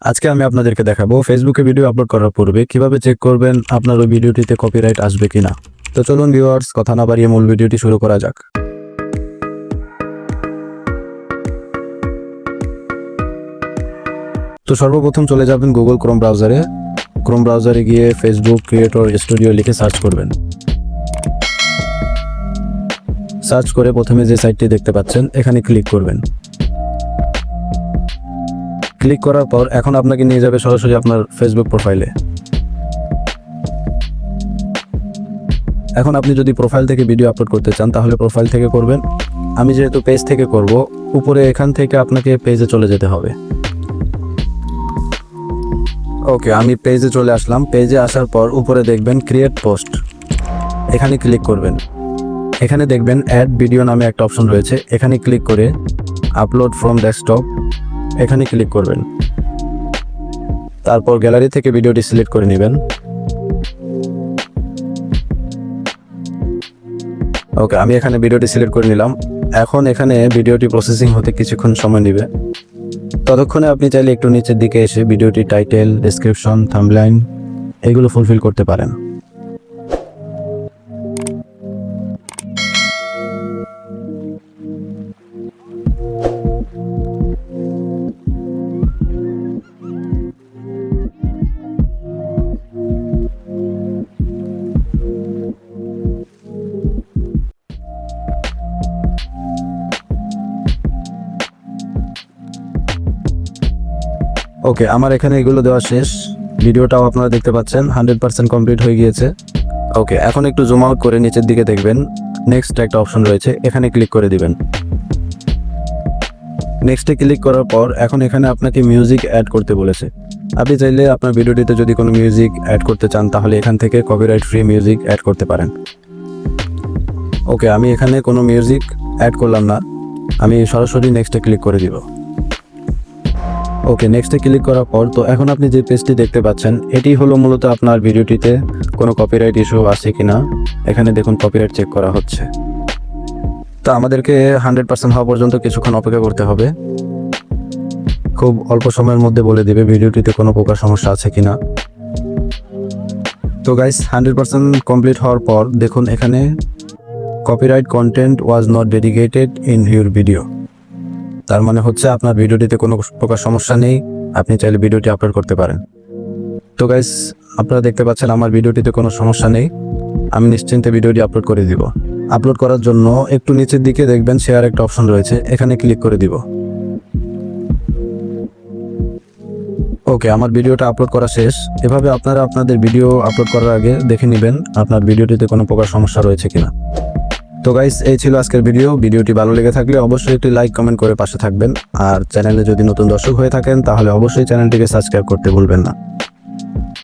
আজকে আমি আপনাদেরকে দেখাবো ফেসবুকে ভিডিও আপলোড করার পূর্বে কিভাবে চেক করবেন আপনার ওই ভিডিওটিতে কপিরাইট আসবে কিনা। তো চলুন ভিউয়ার্স, কথা না বাড়িয়ে মূল ভিডিওটি শুরু করা যাক। তো সর্বপ্রথম চলে যাবেন গুগল ক্রোম ব্রাউজারে গিয়ে ফেসবুক ক্রিয়েটর স্টুডিও লিখে সার্চ করবেন। সার্চ করে প্রথমে যে সাইটটি দেখতে পাচ্ছেন এখানে ক্লিক করবেন। ক্লিক করার পর এখন আপনাকে নিয়ে যাবে সরাসরি আপনার ফেসবুক প্রোফাইলে। এখন আপনি যদি প্রোফাইল থেকে ভিডিও আপলোড করতে চান তাহলে প্রোফাইল থেকে করবেন। আমি যেহেতু পেজ থেকে করব, উপরে এখান থেকে আপনাকে পেজে চলে যেতে হবে। ওকে, আমি পেজে চলে আসলাম। পেজে আসার পর উপরে দেখবেন ক্রিয়েট পোস্ট, এখানে ক্লিক করবেন। এখানে দেখবেন অ্যাড ভিডিও নামে একটা অপশন রয়েছে, এখানে ক্লিক করে আপলোড ফ্রম ডেস্কটপ এখানে ক্লিক করবেন। তারপর গ্যালারি থেকে ভিডিওটি সিলেক্ট করে নেবেন। ওকে, আমি এখানে ভিডিওটি সিলেক্ট করে নিলাম। এখন এখানে ভিডিওটি প্রসেসিং হতে কিছুক্ষণ সময় নেবে। ততক্ষণে আপনি চাইলে একটু নিচের দিকে এসে ভিডিওটি টাইটেল, ডেসক্রিপশন, থাম্বনেইল এগুলো ফুলফিল করতে পারেন। ওকে, আমার এখানে এগুলো দেওয়া শেষ। ভিডিওটাও আপনারা দেখতে পাচ্ছেন 100% কমপ্লিট হয়ে গিয়েছে। ওকে, এখন একটু জুম আউট করে নিচের দিকে দেখবেন নেক্সট একটা অপশন রয়েছে, এখানে ক্লিক করে দিবেন। নেক্সটে ক্লিক করার পর এখন এখানে আপনাকে মিউজিক অ্যাড করতে বলেছে। আপনি চাইলে আপনার ভিডিওটিতে যদি কোনো মিউজিক অ্যাড করতে চান তাহলে এখান থেকে কপিরাইট ফ্রি মিউজিক অ্যাড করতে পারেন। ওকে, আমি এখানে কোনো মিউজিক অ্যাড করলাম না, আমি সরাসরি নেক্সটে ক্লিক করে দিব। ওকে, নেক্সটে ক্লিক করার পর তো এখন আপনি যে পেজটি দেখতে পাচ্ছেন এটি হলো মূলত আপনার ভিডিওটিতে কোনো কপিরাইট ইস্যু আছে কিনা। এখানে দেখুন কপিরাইট চেক করা হচ্ছে। তো আমাদেরকে 100% হওয়া পর্যন্ত কিছুক্ষণ অপেক্ষা করতে হবে। খুব অল্প সময়ের মধ্যে বলে দিবে ভিডিওটিতে কোনো প্রকার সমস্যা আছে কিনা। তো গাইস, 100% কমপ্লিট হওয়ার পর দেখুন এখানে copyright content was not dedicated in your video. তার মানে হচ্ছে আপনার ভিডিওটিতে কোনো প্রকার সমস্যা নেই, আপনি চাইলে ভিডিওটি আপলোড করতে পারেন। তো গাইস, আপনারা দেখতে পাচ্ছেন আমার ভিডিওটিতে কোনো সমস্যা নেই, আমি নিশ্চিন্তে ভিডিওটি আপলোড করে দিব। আপলোড করার জন্য একটু নিচের দিকে দেখবেন শেয়ার একটা অপশন রয়েছে, এখানে ক্লিক করে দিব। ওকে, আমার ভিডিওটা আপলোড করা শেষ। এভাবে আপনারা আপনাদের ভিডিও আপলোড করার আগে দেখে নেবেন আপনার ভিডিওটিতে কোনো প্রকার সমস্যা রয়েছে কিনা। তো গাইস, এই ছিল আজকের ভিডিওটি ভালো লেগে থাকলে অবশ্যই একটি লাইক কমেন্ট করে পাশে থাকবেন। আর চ্যানেলে যদি নতুন দর্শক হয়ে থাকেন তাহলে অবশ্যই চ্যানেলটিকে সাবস্ক্রাইব করতে ভুলবেন না।